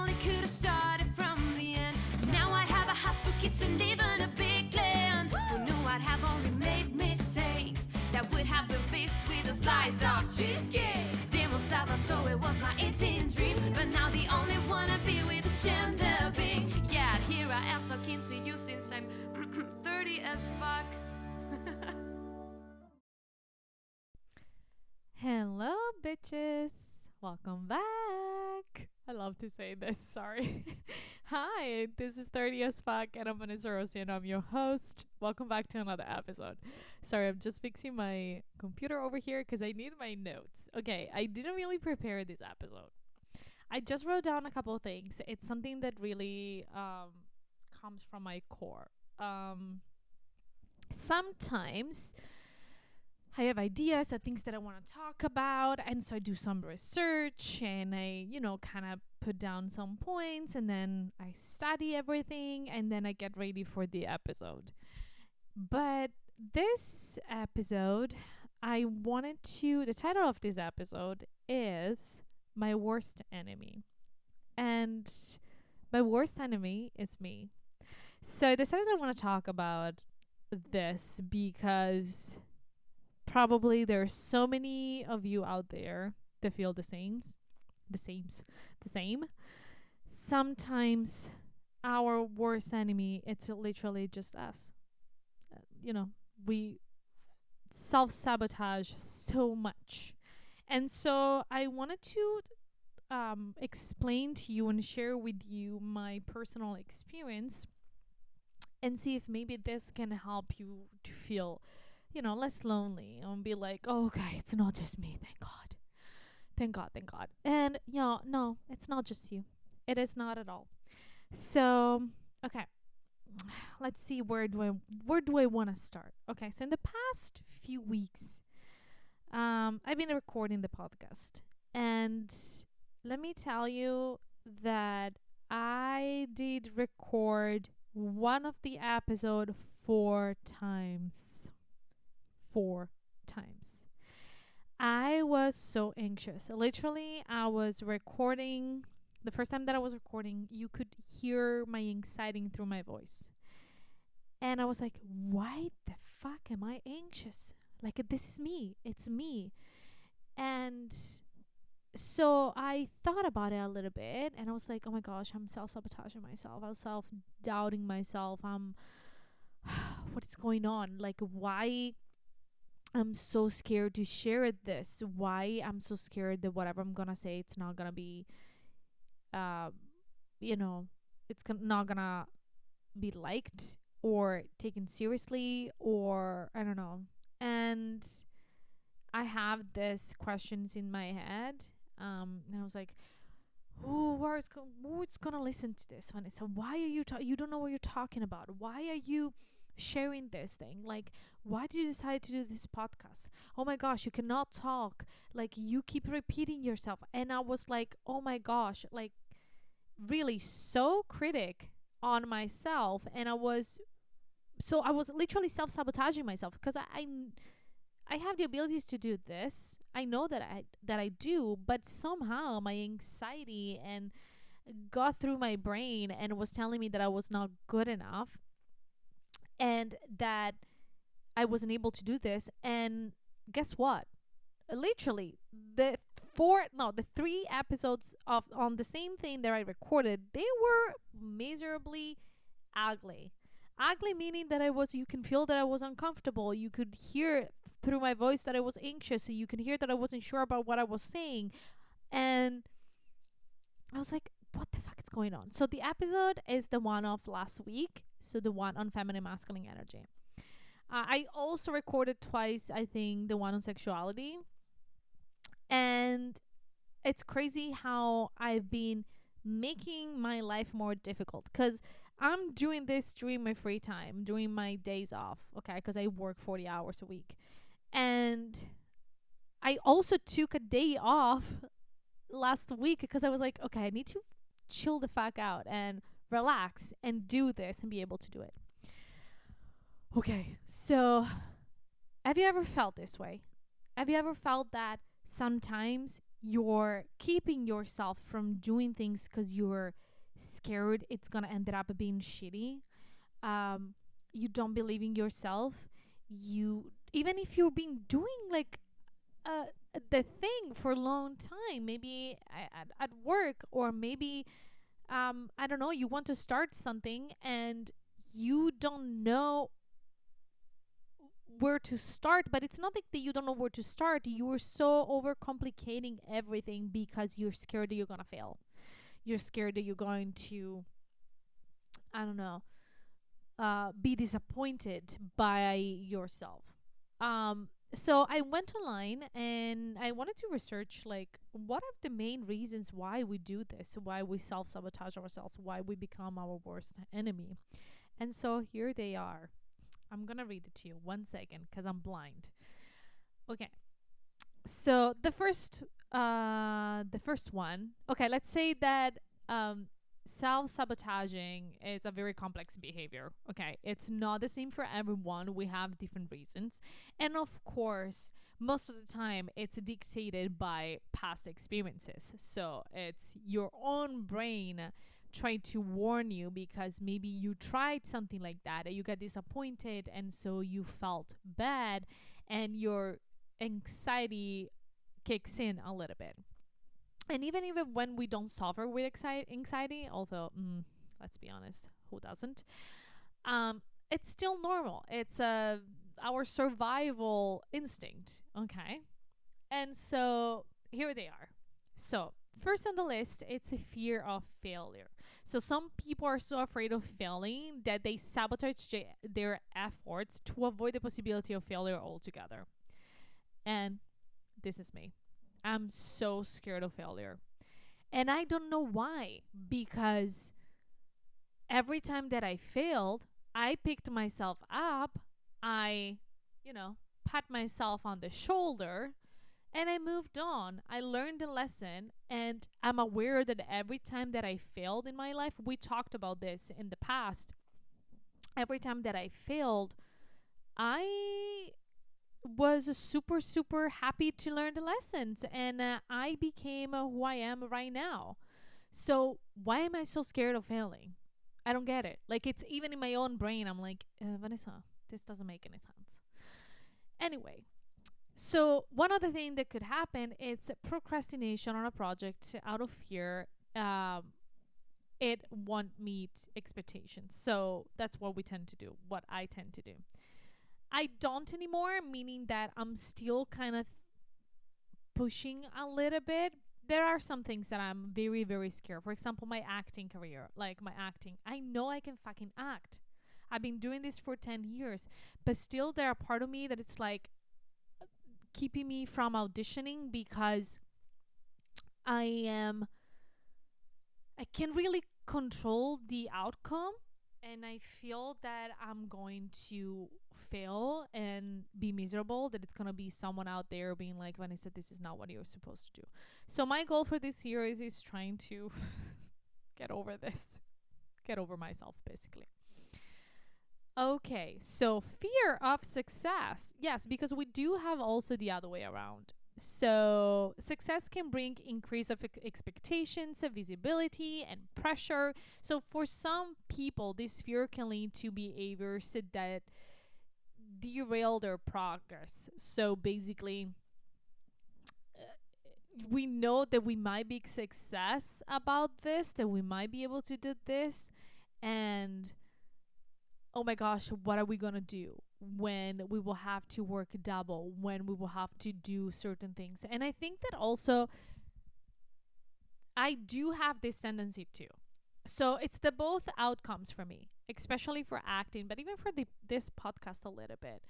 only could have started from the end. Now I have a house for kids and even a big land. Who knew I'd have only made mistakes that would have been fixed with a slice of cheesecake. Demo Salvatore was my 18 dream, but now the only one I be with is Shanda Bing. Yeah, here I am talking to you since I'm 30 as fuck. Hello, bitches. Welcome back. I love to say this. Sorry. Hi, this is 30 as fuck, and I'm Vanessa Rossi, and I'm your host. Welcome back to another episode. Sorry, I'm just fixing my computer over here because I need my notes. Okay, I didn't really prepare this episode. I just wrote down a couple of things. It's something that really comes from my core. Sometimes I have ideas and things that I want to talk about, and so I do some research and I, kind of put down some points, and then I study everything, and then I get ready for the episode. But this episode, the title of this episode is My Worst Enemy. And my worst enemy is me. So I decided I want to talk about this because probably there are so many of you out there that feel the same. Sometimes our worst enemy, it's literally just us. We self-sabotage so much. And so I wanted to explain to you and share with you my personal experience and see if maybe this can help you to feel less lonely and be like, oh, okay, it's not just me. Thank God. Thank God. Thank God. And no, it's not just you. It is not at all. So, okay, let's see, where do I want to start? Okay, so in the past few weeks, I've been recording the podcast, and let me tell you that I did record one of the episode 4 times. 4 times. I was so anxious. Literally, I was recording. The first time that I was recording, you could hear my anxiety through my voice. And I was like, why the fuck am I anxious? Like, this is me. It's me. And so I thought about it a little bit, and I was like, oh my gosh, I'm self-sabotaging myself. I'm self-doubting myself. What is going on? Like, why I'm so scared to share this? Why I'm so scared that whatever I'm gonna say, it's not gonna be, not gonna be liked or taken seriously, or I don't know. And I have these questions in my head, and I was like, who's gonna listen to this one? So why are you you don't know what you're talking about? Why are you sharing this thing? Like, why did you decide to do this podcast? Oh my gosh, you cannot talk, like, you keep repeating yourself. And I was like, oh my gosh, like, really so critic on myself. And I was literally self-sabotaging myself, because I have the abilities to do this. I know that I do, but somehow my anxiety and got through my brain and was telling me that I was not good enough, and that I wasn't able to do this. And guess what? Literally, the 3 episodes on the same thing that I recorded, they were miserably ugly. Ugly meaning that you can feel that I was uncomfortable. You could hear through my voice that I was anxious. So you can hear that I wasn't sure about what I was saying. And I was like, what the fuck is going on? So the episode is the one of last week. So the one on feminine masculine energy. I also recorded twice, I think, the one on sexuality. And it's crazy how I've been making my life more difficult, because I'm doing this during my free time, during my days off, okay? Because I work 40 hours a week. And I also took a day off last week because I was like, okay, I need to chill the fuck out and relax and do this and be able to do it. Okay, so have you ever felt this way? Have you ever felt that sometimes you're keeping yourself from doing things because you're scared it's gonna end up being shitty. um you don't believe in yourself. You, even if you've been doing like uh the thing for a long time, maybe at work, or maybe I don't know, you want to start something and you don't know where to start. But it's not like that you don't know where to start, you're so overcomplicating everything because you're scared that you're gonna fail. You're scared that you're going to, I don't know, be disappointed by yourself. So I went online and I wanted to research like what are the main reasons why we do this, why we self-sabotage ourselves, why we become our worst enemy. And so here they are. I'm gonna read it to you. 1 second, because I'm blind. Okay. So the first one. Okay, let's say that self-sabotaging is a very complex behavior. Okay, it's not the same for everyone. We have different reasons, and of course, most of the time, it's dictated by past experiences. So it's your own brain trying to warn you because maybe you tried something like that and you got disappointed, and so you felt bad, and your anxiety kicks in a little bit. And even when we don't suffer with anxiety, although let's be honest, who doesn't? It's still normal. It's our survival instinct. Okay, and so here they are. So first on the list, it's a fear of failure. So some people are so afraid of failing that they sabotage their efforts to avoid the possibility of failure altogether. And this is me. I'm so scared of failure. And I don't know why, because every time that I failed, I picked myself up, I, you know, pat myself on the shoulder, and I moved on. I learned the lesson, and I'm aware that every time that I failed in my life, we talked about this in the past. Every time that I failed, I was super, super happy to learn the lessons, and I became who I am right now. So, why am I so scared of failing? I don't get it. Like, it's even in my own brain, I'm like, Vanessa, this doesn't make any sense. Anyway, so one other thing that could happen is procrastination on a project out of fear. It won't meet expectations. So that's what we tend to do, what I tend to do. I don't anymore, meaning that I'm still kind of pushing a little bit. There are some things that I'm very, very scared. For example, my acting career, like my acting. I know I can fucking act. I've been doing this for 10 years, but still there are part of me that it's like keeping me from auditioning because I am I can really control the outcome, and I feel that I'm going to fail and be miserable, that it's going to be someone out there being like, Vanessa, this is not what you're supposed to do. So my goal for this year is trying to get over this, get over myself, basically. Okay, so fear of success. Yes, because we do have also the other way around. So, success can bring increase of expectations, visibility, and pressure. So, for some people, this fear can lead to behaviors that derail their progress. So, basically, we know that we might be success about this, that we might be able to do this, and oh my gosh, what are we going to do when we will have to work double, when we will have to do certain things? And I think that also I do have this tendency too. So it's the both outcomes for me, especially for acting, but even for this podcast a little bit.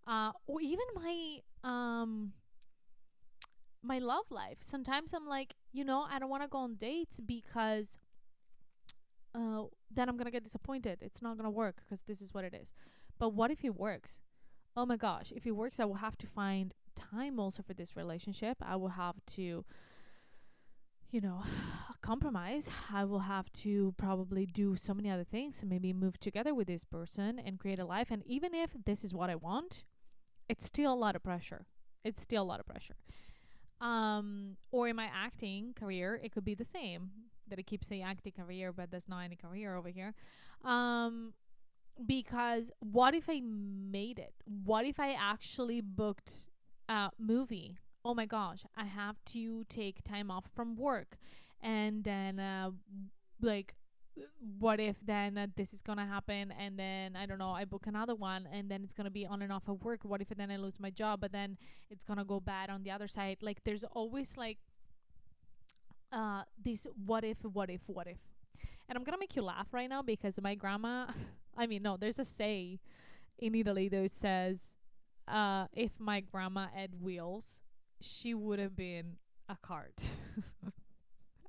Or even my love life. Sometimes I'm like, I don't want to go on dates because then I'm gonna get disappointed. It's not gonna work because this is what it is. But what if it works? Oh my gosh, if it works, I will have to find time also for this relationship. I will have to, compromise. I will have to probably do so many other things and maybe move together with this person and create a life. And even if this is what I want, it's still a lot of pressure. It's still a lot of pressure. Or in my acting career, it could be the same. That I keep saying acting career, but there's not any career over here. Um, because what if I made it? What if I actually booked a movie? Oh my gosh, I have to take time off from work, and then like what if then this is gonna happen, and then I don't know, I book another one, and then it's gonna be on and off of work. What if then I lose my job, but then it's gonna go bad on the other side? Like there's always like this what if. And I'm gonna make you laugh right now because my grandma, I mean, no, there's a say in Italy that says, if my grandma had wheels, she would have been a cart.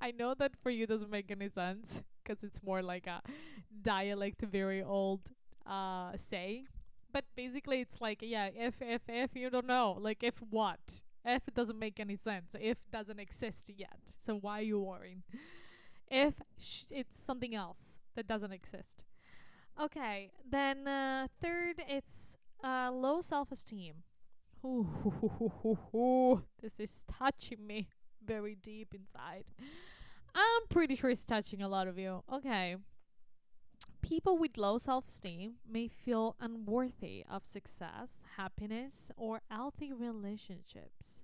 I know that for you doesn't make any sense because it's more like a dialect, very old say. But basically, it's like, yeah, if you don't know, like if what? If doesn't make any sense. If doesn't exist yet. So why are you worrying? If it's something else that doesn't exist. Okay, then third, it's low self-esteem. Ooh, this is touching me very deep inside. I'm pretty sure it's touching a lot of you. Okay. People with low self esteem may feel unworthy of success, happiness, or healthy relationships.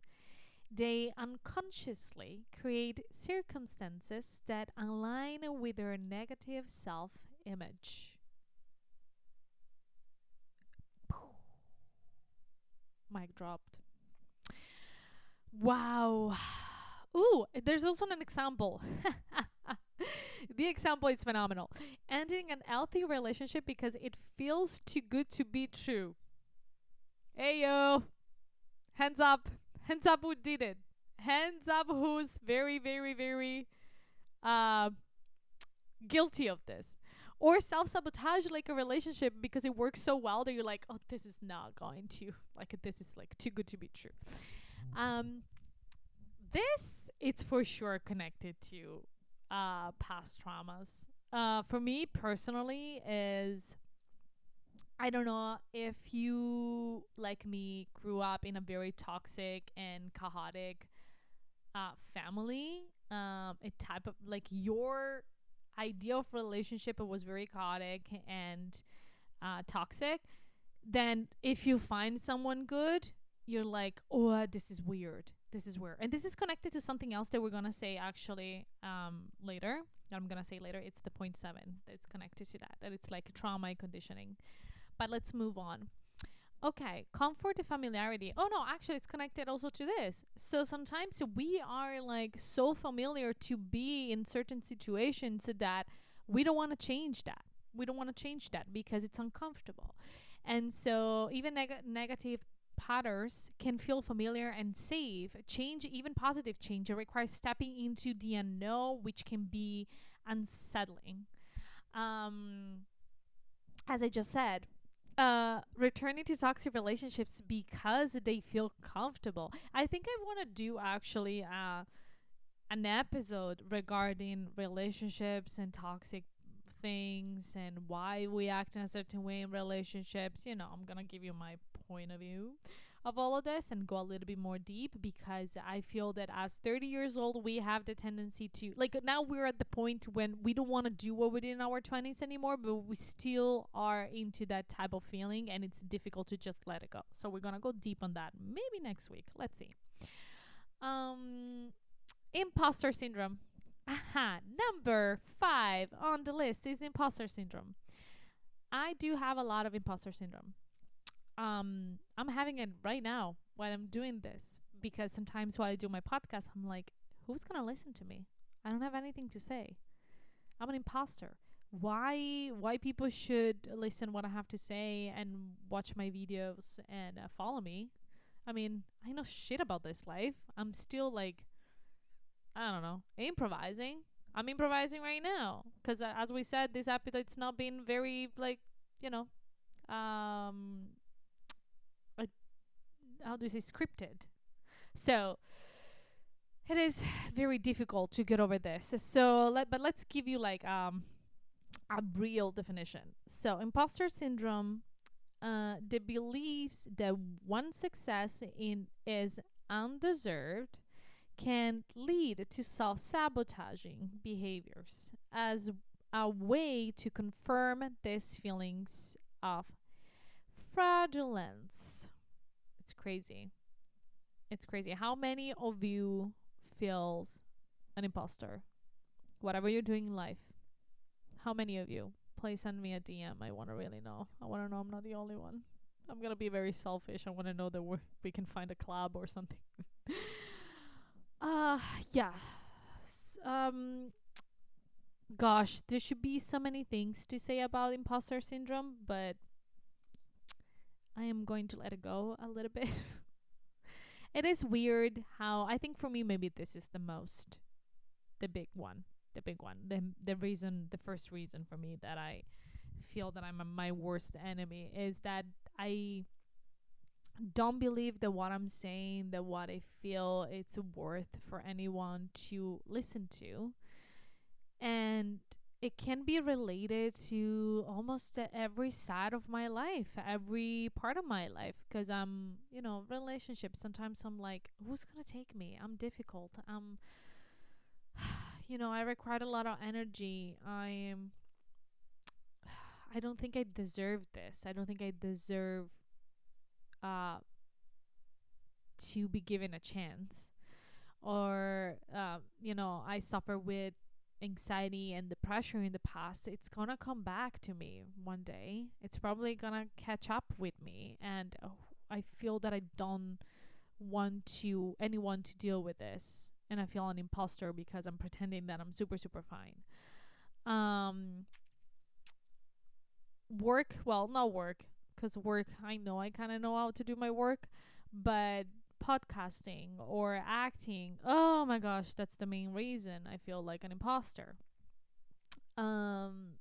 They unconsciously create circumstances that align with their negative self image. Mic dropped. Wow. Ooh, there's also an example. The example is phenomenal. Ending an healthy relationship because it feels too good to be true. Hey yo, hands up. Hands up who did it. Hands up who's very, very, very uh, guilty of this. Or self sabotage like a relationship because it works so well that you're like, oh, this is not going to, like, this is like too good to be true. Um, this it's for sure connected to past traumas. For me personally, is I don't know if you like me grew up in a very toxic and chaotic family. A type of like your idea of relationship was very chaotic and toxic. Then if you find someone good, you're like, oh, this is weird. This is weird. And this is connected to something else that we're going to say actually later. I'm going to say later. It's the point 7 that's connected to that. That it's like trauma and conditioning. But let's move on. Okay, comfort and familiarity. Oh no, actually it's connected also to this. So sometimes we are like so familiar to be in certain situations that we don't want to change that. We don't want to change that because it's uncomfortable. And so even negative patterns can feel familiar and safe. Change, even positive change, it requires stepping into the unknown, which can be unsettling. As I just said, returning to toxic relationships because they feel comfortable. I think I want to do actually an episode regarding relationships and toxic things and why we act in a certain way in relationships. You know, I'm gonna give you my point of view of all of this and go a little bit more deep because I feel that as 30 years old we have the tendency to like now we're at the point when we don't want to do what we did in our 20s anymore, but we still are into that type of feeling and it's difficult to just let it go. So we're gonna go deep on that maybe next week. Let's see. Imposter syndrome. Aha, number 5 on the list is imposter syndrome. I do have a lot of imposter syndrome. I'm having it right now while I'm doing this because sometimes while I do my podcast I'm like, who's gonna listen to me? I don't have anything to say. I'm an imposter. Why people should listen what I have to say and watch my videos and follow me? I mean, I know shit about this life. I'm still like, I don't know, improvising. I'm improvising right now because as we said, this episode it's not been very like, you know, um how do you say, scripted. So it is very difficult to get over this. So but let's give you like a real definition. So imposter syndrome, the beliefs that one success in is undeserved can lead to self-sabotaging behaviors as a way to confirm these feelings of fraudulence. It's crazy. It's crazy. How many of you feels an imposter? Whatever you're doing in life. How many of you? Please send me a DM. I want to really know. I want to know I'm not the only one. I'm going to be very selfish. I want to know that we can find a club or something. uh yeah. Gosh, there should be so many things to say about imposter syndrome, but I am going to let it go a little bit. It is weird how I think for me maybe this is the big one. The big one. The first reason for me that I feel that I'm my worst enemy is that I don't believe that what I'm saying, that what I feel, it's worth for anyone to listen to. And it can be related to almost every side of my life, every part of my life. Because I'm, relationships. Sometimes I'm like, who's gonna take me? I'm difficult. I require a lot of energy. I don't think I deserve this. I don't think I deserve uh to be given a chance. Or I suffer with anxiety and the pressure in the past. It's gonna come back to me one day. It's probably gonna catch up with me, and I feel that I don't want to anyone to deal with this, and I feel an imposter because I'm pretending that I'm super super fine. um Work, well, not work, because work, I know I kind of know how to do my work, but podcasting or acting, oh my gosh, that's the main reason I feel like an imposter. um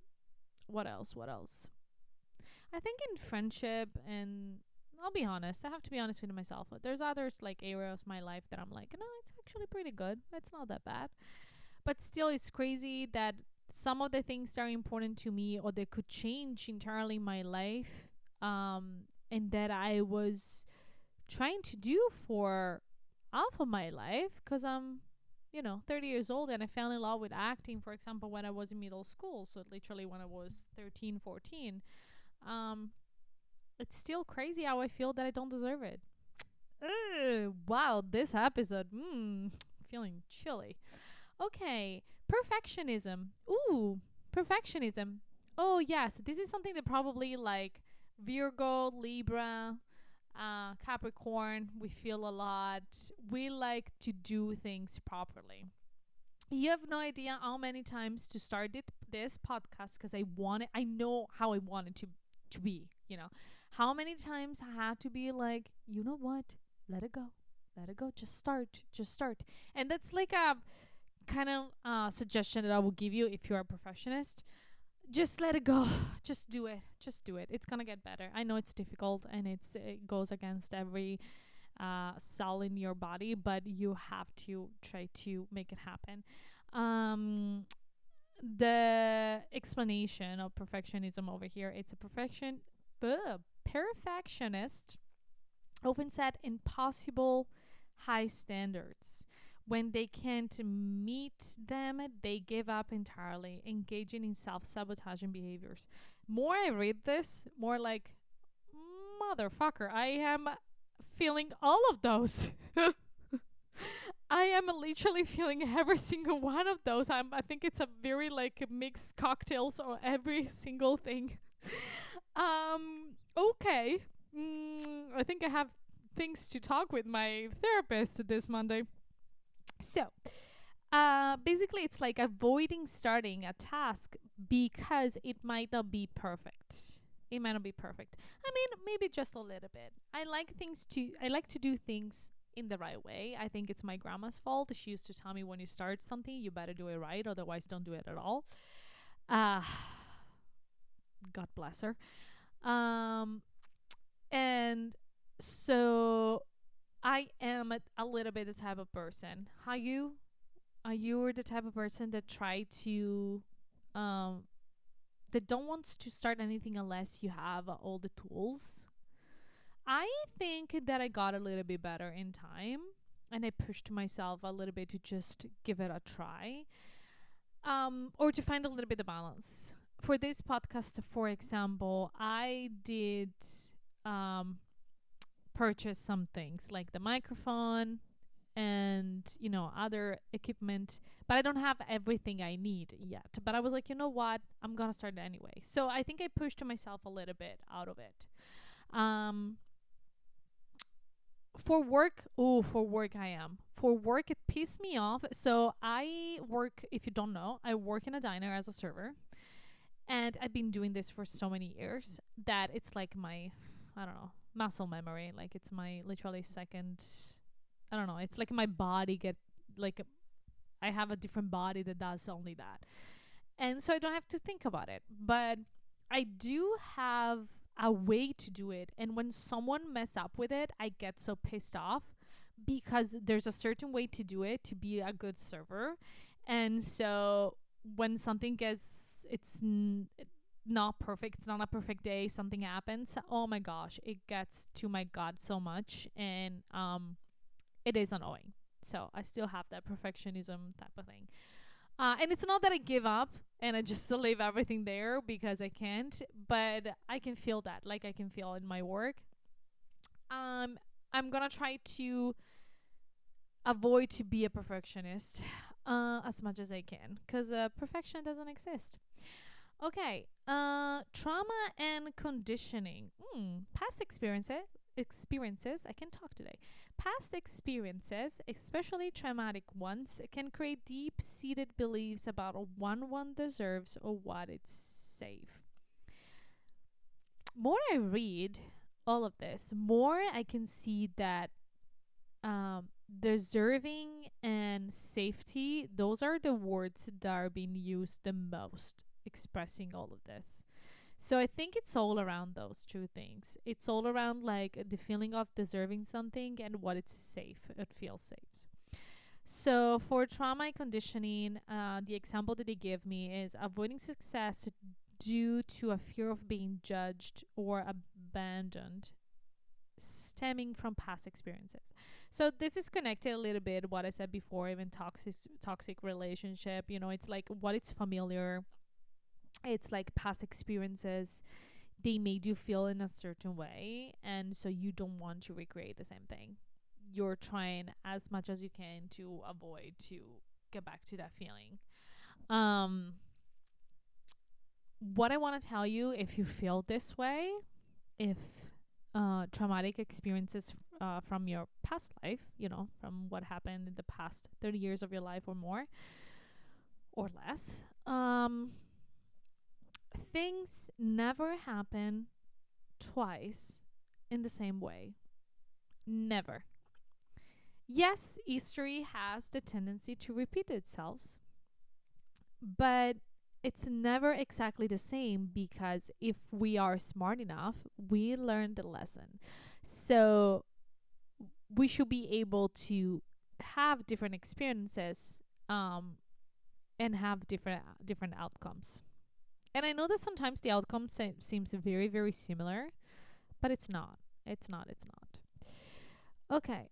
what else? I think in friendship, and I'll be honest, I have to be honest with myself, there's others like areas of my life that I'm like, no, it's actually pretty good, it's not that bad. But still, it's crazy that some of the things that are important to me or they could change entirely my life, and that I was trying to do for half of my life, because I'm 30 years old, and I fell in love with acting, for example, when I was in middle school, so literally when I was 13, 14. um it's still crazy how I feel that I don't deserve it. Wow, this episode, feeling chilly. Okay, perfectionism. Ooh, perfectionism. Oh, yes, this is something that probably like Virgo, Libra, Capricorn, we feel a lot. We like to do things properly. You have no idea how many times to start this podcast, because I know how I want it to be, How many times I had to be like, you know what? Let it go. Let it go. Just start. Just start. And that's like a kind of suggestion that I will give you if you're a perfectionist. Just let it go. Just do it. Just do it. It's gonna get better. I know it's difficult and it goes against every cell in your body, but you have to try to make it happen. Um, the explanation of perfectionism over here, it's a perfectionist often set impossible high standards. When they can't meet them, they give up entirely, engaging in self-sabotaging behaviors. More I read this, more like, motherfucker, I am feeling all of those. I am literally feeling every single one of those. I think it's a very like mixed cocktails or every single thing. Okay. I think I have things to talk with my therapist this Monday. So, basically, it's like avoiding starting a task because it might not be perfect. It might not be perfect. I mean, maybe just a little bit. I like to do things in the right way. I think it's my grandma's fault. She used to tell me, when you start something, you better do it right, otherwise don't do it at all. Uh God bless her. Um and so I am a little bit the type of person. How you are you the type of person that try to um that don't want to start anything unless you have all the tools? I think that I got a little bit better in time. and I pushed myself a little bit to just give it a try, or to find a little bit of balance. For this podcast, for example, I did um, purchase some things like the microphone and other equipment, but I don't have everything I need yet. But I was like, you know what, I'm gonna start it anyway. So I think I pushed myself a little bit out of it. um for work I am. For work, it pissed me off. So I work, if you don't know, I work in a diner as a server, and I've been doing this for so many years that it's like my, I don't know, muscle memory. Like it's my literally second, I don't know, it's like my body get like, I have a different body that does only that. And so I don't have to think about it. But I do have a way to do it. And when someone mess up with it, I get so pissed off because there's a certain way to do it to be a good server. And so when something gets, not perfect, it's not a perfect day, something happens, oh my gosh, it gets to my god so much. And it is annoying. So I still have that perfectionism type of thing. And it's not that I give up and I just leave everything there because I can't, but I can feel that. Like I can feel in my work. Um, I'm gonna try to avoid to be a perfectionist as much as I can, because perfection doesn't exist. Okay. Trauma and conditioning. Past experiences, I can talk today. Past experiences, especially traumatic ones, can create deep-seated beliefs about what one deserves or what it's safe. More I read all of this, more I can see that deserving and safety, those are the words that are being used the most expressing all of this. So I think it's all around those two things. It's all around like the feeling of deserving something and what it's safe. It feels safe. So for trauma and conditioning, the example that they give me is avoiding success due to a fear of being judged or abandoned, stemming from past experiences. So this is connected a little bit what I said before, even toxic relationship. It's like what it's familiar. It's like past experiences, they made you feel in a certain way, and so you don't want to recreate the same thing. You're trying as much as you can to avoid to get back to that feeling. um what I want to tell you, if you feel this way, if traumatic experiences from your past life, from what happened in the past 30 years of your life or more or less, things never happen twice in the same way. Never. Yes, history has the tendency to repeat itself, but it's never exactly the same, because if we are smart enough, we learn the lesson. So we should be able to have different experiences, and have different outcomes. And I know that sometimes the outcome seems very, very similar, but it's not. It's not. It's not. Okay.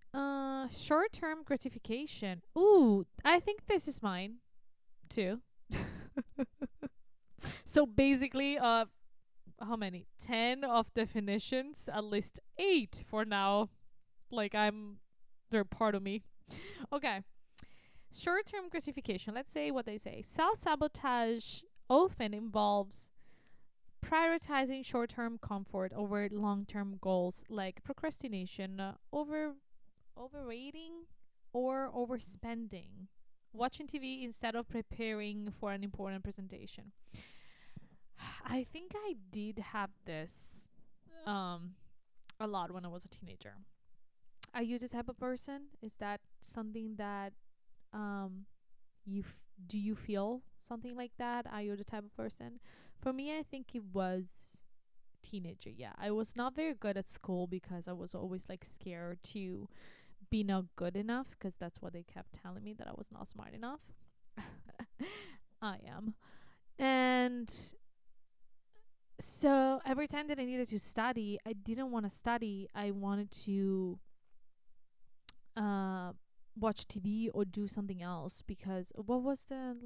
Short-term gratification. Ooh, I think this is mine too. So basically, how many? 10 of definitions, at least 8 for now. Like they're part of me. Okay. Short-term gratification. Let's say what they say. Self-sabotage often involves prioritizing short-term comfort over long-term goals, like procrastination, overrating, or overspending, watching TV instead of preparing for an important presentation. I think I did have this a lot when I was a teenager. Are you the type of person? Is that something that um do you feel something like that? Are you the type of person? For me, I think it was teenager. Yeah, I was not very good at school because I was always like scared to be not good enough, because that's what they kept telling me, that I was not smart enough. I am. And so every time that I needed to study, I didn't want to study. I wanted to watch TV or do something else, because what was the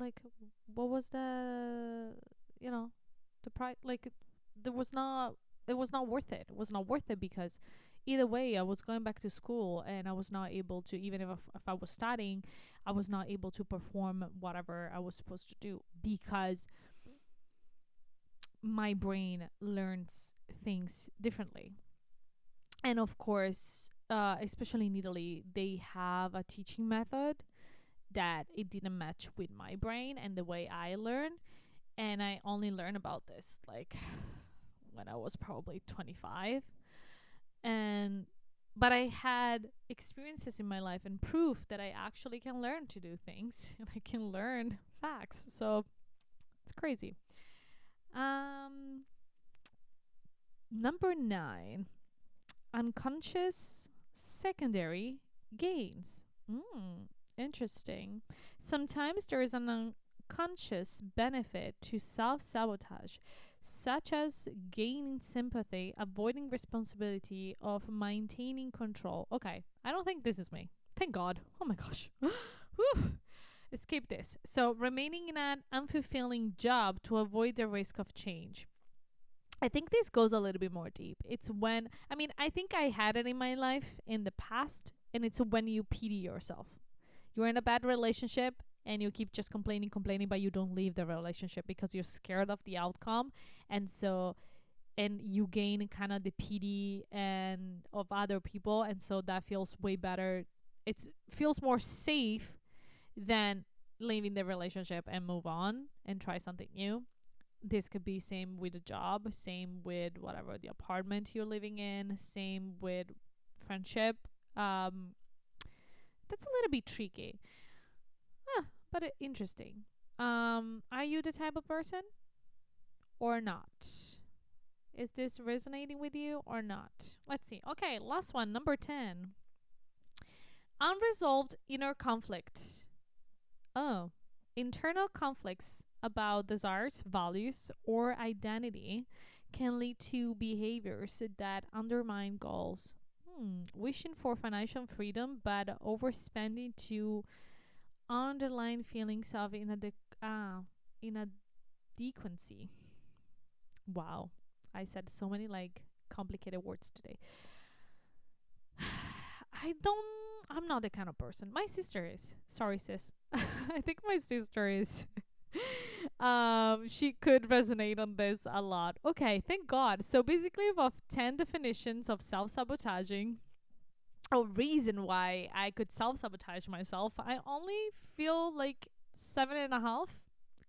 you know the price, like there was not it was not worth it. It was not worth it because either way I was going back to school and I was not able to, even if I was studying, I was not able to perform whatever I was supposed to do because my brain learns things differently. And of course, especially in Italy, they have a teaching method that it didn't match with my brain and the way I learn. And I only learned about this like when I was probably 25. And but I had experiences in my life and proof that I actually can learn to do things and I can learn facts. So it's crazy. Um, Number 9, unconscious secondary gains. Interesting. Sometimes there is an unconscious benefit to self sabotage, such as gaining sympathy, avoiding responsibility, of maintaining control. Okay, I don't think this is me. Thank God. Oh my gosh. Whew. Escape this. So, remaining in an unfulfilling job to avoid the risk of change. I think this goes a little bit more deep. It's when, I mean, I think I had it in my life in the past, and it's when you pity yourself. You're in a bad relationship and you keep just complaining, but you don't leave the relationship because you're scared of the outcome. And so, and you gain kind of the pity and of other people. And so that feels way better. It feels more safe than leaving the relationship and move on and try something new. This could be same with a job, same with whatever the apartment you're living in, same with friendship. Um, that's a little bit tricky, but interesting. Are you the type of person or not? Is this resonating with you or not? Let's see. Okay, last one, number 10. Unresolved inner conflict. Oh, internal conflicts about desires, values, or identity can lead to behaviors that undermine goals. Wishing for financial freedom but overspending to underline feelings of inadequacy. Wow, I said so many like complicated words today. I don't. I'm not the kind of person. My sister is. Sorry, sis. I think my sister is. She could resonate on this a lot. Okay, thank God. So basically, of 10 definitions of self-sabotaging, a reason why I could self-sabotage myself, I only feel like 7.5.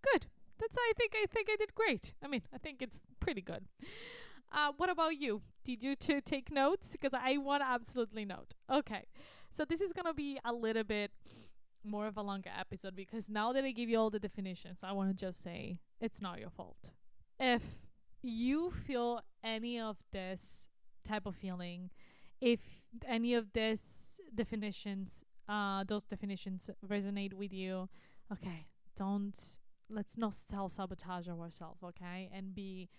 Good. I think I did great. I mean, I think it's pretty good. What about you? Did you take notes? Because I want to absolutely note. Okay. So this is going to be a little bit more of a longer episode because now that I give you all the definitions, I want to just say it's not your fault. If you feel any of this type of feeling, if any of those definitions resonate with you, okay, don't, let's not self-sabotage ourselves, okay? And be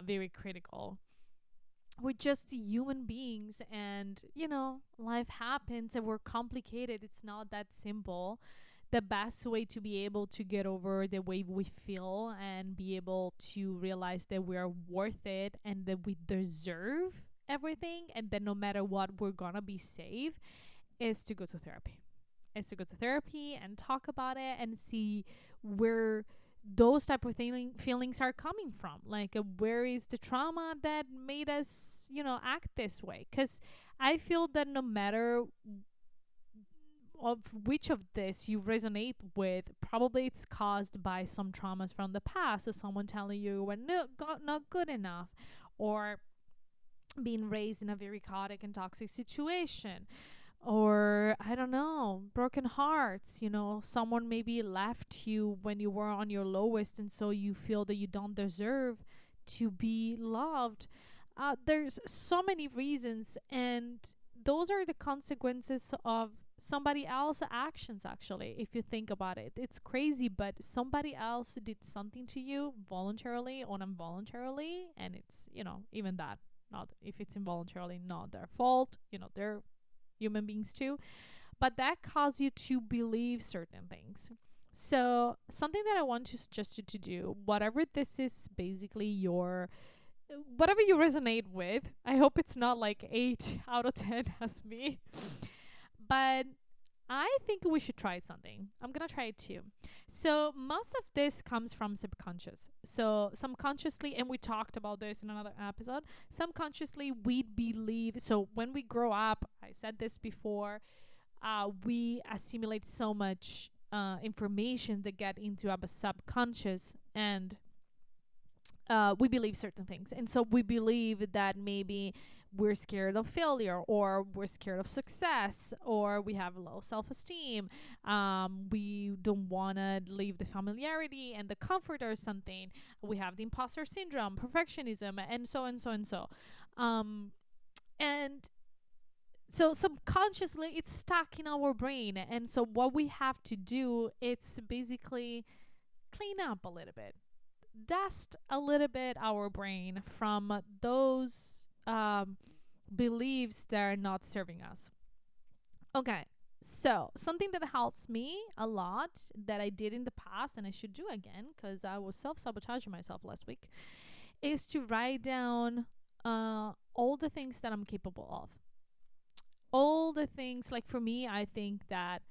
very critical. We're just human beings, and life happens and we're complicated. It's not that simple. The best way to be able to get over the way we feel and be able to realize that we're worth it and that we deserve everything and that no matter what we're gonna be safe is to go to therapy. Is to go to therapy and talk about it and see where those type of feelings are coming from, like where is the trauma that made us act this way, because I feel that no matter of which of this you resonate with, probably it's caused by some traumas from the past, so someone telling you we're not good enough, or being raised in a very chaotic and toxic situation, or I don't know, broken hearts. Someone maybe left you when you were on your lowest, and so you feel that you don't deserve to be loved. There's so many reasons, and those are the consequences of somebody else's actions. Actually, if you think about it, it's crazy, but somebody else did something to you voluntarily or involuntarily, and it's even that, not if it's involuntarily, not their fault. They're human beings too, but that causes you to believe certain things. So something that I want to suggest you to do, whatever this is, basically your whatever you resonate with. I hope it's not like 8 out of 10 as me. But I think we should try something. I'm gonna try it too. So most of this comes from subconscious. So subconsciously, and we talked about this in another episode. Subconsciously, we believe. So when we grow up, I said this before. We assimilate so much information that get into our subconscious, and we believe certain things. And so we believe that maybe we're scared of failure, or we're scared of success, or we have low self-esteem. We don't want to leave the familiarity and the comfort or something. We have the imposter syndrome, perfectionism, and so and so and so. And so subconsciously it's stuck in our brain. And so what we have to do, it's basically clean up a little bit, dust a little bit our brain from those beliefs that are not serving us. Okay, so something that helps me a lot that I did in the past and I should do again because I was self-sabotaging myself last week is to write down all the things that I'm capable of. All the things, like for me, I think that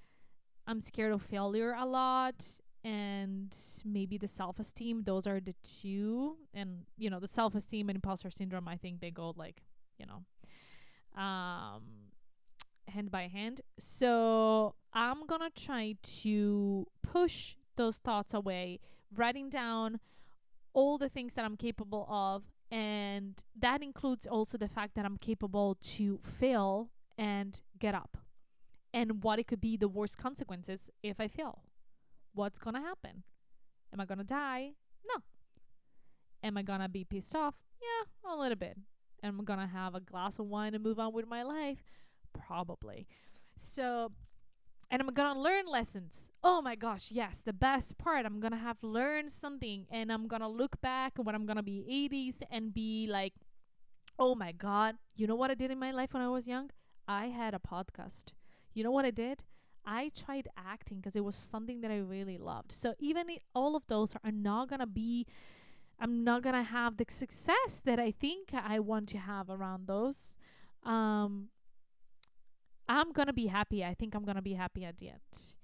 I'm scared of failure a lot, and maybe the self-esteem. Those are the two. And the self-esteem and imposter syndrome, I think they go like um hand by hand. So I'm gonna try to push those thoughts away, writing down all the things that I'm capable of, and that includes also the fact that I'm capable to fail and get up, and what it could be the worst consequences if I fail. What's gonna happen? Am I gonna die? No. Am I gonna be pissed off? Yeah, a little bit. Am I gonna have a glass of wine and move on with my life? Probably. So, and I'm gonna learn lessons. Oh my gosh, yes, the best part. I'm gonna have learned something, and I'm gonna look back when I'm gonna be 80s and be like, oh my God, you know what I did in my life when I was young? I had a podcast. You know what I did? I tried acting because it was something that I really loved. So even if all of those are not gonna be, I'm not gonna have the success that I think I want to have around those. Um, I'm gonna be happy. I think I'm gonna be happy at the end.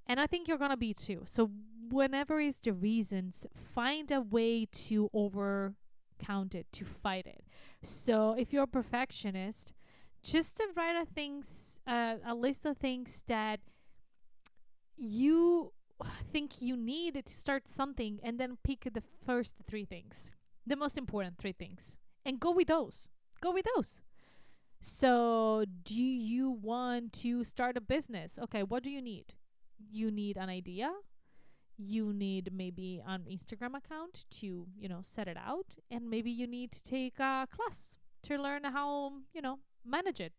And I think you're gonna be too. So whenever is the reasons, find a way to overcount it, to fight it. So if you're a perfectionist, just to write a list of things that you think you need to start something, and then pick the first 3 things, the most important 3 things, and go with those. Go with those. So, do you want to start a business? Okay, what do you need? You need an idea. You need maybe an Instagram account to, set it out. And maybe you need to take a class to learn how, manage it.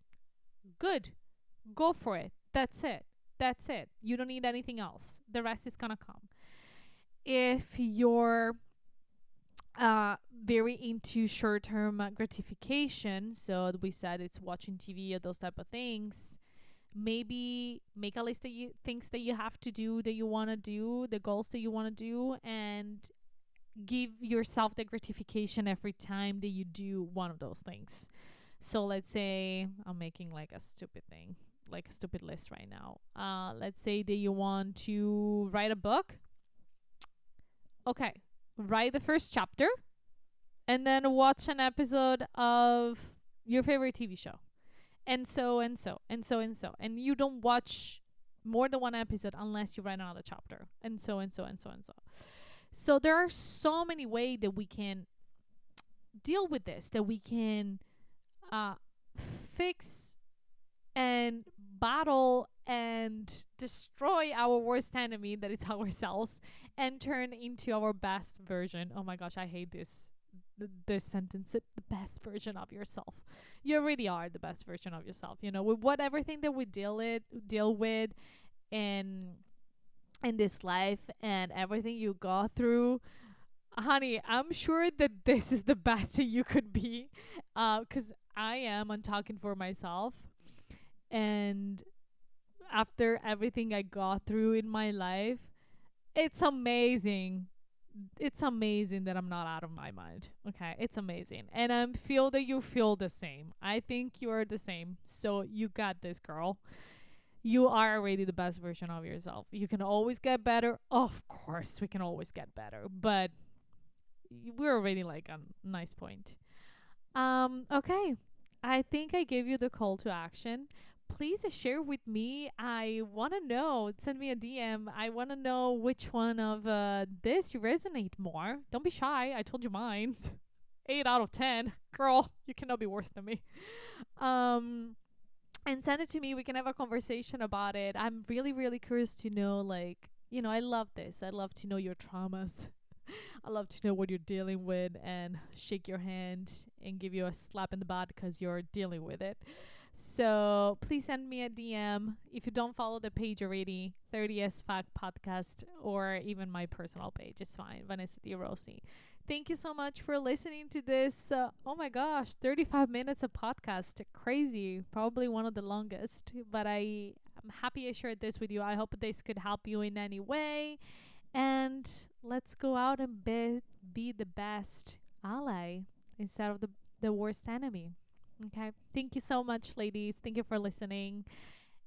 Good. Go for it. That's it. That's it. You don't need anything else. The rest is going to come. If you're very into short-term gratification, so we said it's watching TV or those type of things, maybe make a list of things that you have to do, that you want to do, the goals that you want to do, and give yourself the gratification every time that you do one of those things. So let's say I'm making like a stupid thing, like a stupid list right now. Let's say that you want to write a book. Okay, write the first chapter and then watch an episode of your favorite TV show. And so and so and so and so. And you don't watch more than one episode unless you write another chapter. And so and so and so and so. So there are so many ways that we can deal with this, that we can fix and battle and destroy our worst enemy, that is ourselves, and turn into our best version. Oh my gosh, I hate this sentence, the best version of yourself. You already are the best version of yourself, with what everything that we deal with in this life, and everything you go through. Honey, I'm sure that this is the best that you could be, because I'm talking for myself, and after everything I got through in my life, it's amazing. It's amazing that I'm not out of my mind. Okay, it's amazing. And I feel that you feel the same. I think you're the same. So you got this, girl. You are already the best version of yourself. You can always get better. Of course, we can always get better, but we're already like a nice point. Okay. I think I gave you the call to action. Please share with me. I want to know. Send me a DM. I want to know which one of this you resonate more. Don't be shy. I told you mine. 8 out of 10. Girl, you cannot be worse than me. Um, and send it to me. We can have a conversation about it. I'm really, really curious to know, like, I love this. I love to know your traumas. I love to know what you're dealing with and shake your hand and give you a slap in the butt because you're dealing with it. So please send me a DM. If you don't follow the page already, 30 as Fact Podcast, or even my personal page, it's fine. Vanessa Di Rossi. Thank you so much for listening to this. Oh my gosh, 35 minutes of podcast. Crazy. Probably one of the longest. But I'm happy I shared this with you. I hope this could help you in any way. And let's go out and be the best ally instead of the worst enemy. Okay. Thank you so much, ladies. Thank you for listening.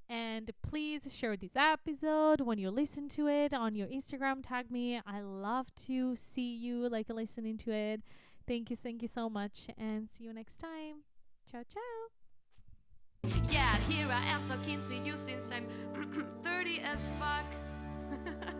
And please share this episode when you listen to it on your Instagram. Tag me. I love to see you like listening to it. Thank you so much. And see you next time. Ciao, ciao. Yeah, here I am talking to you since I'm 30 as fuck.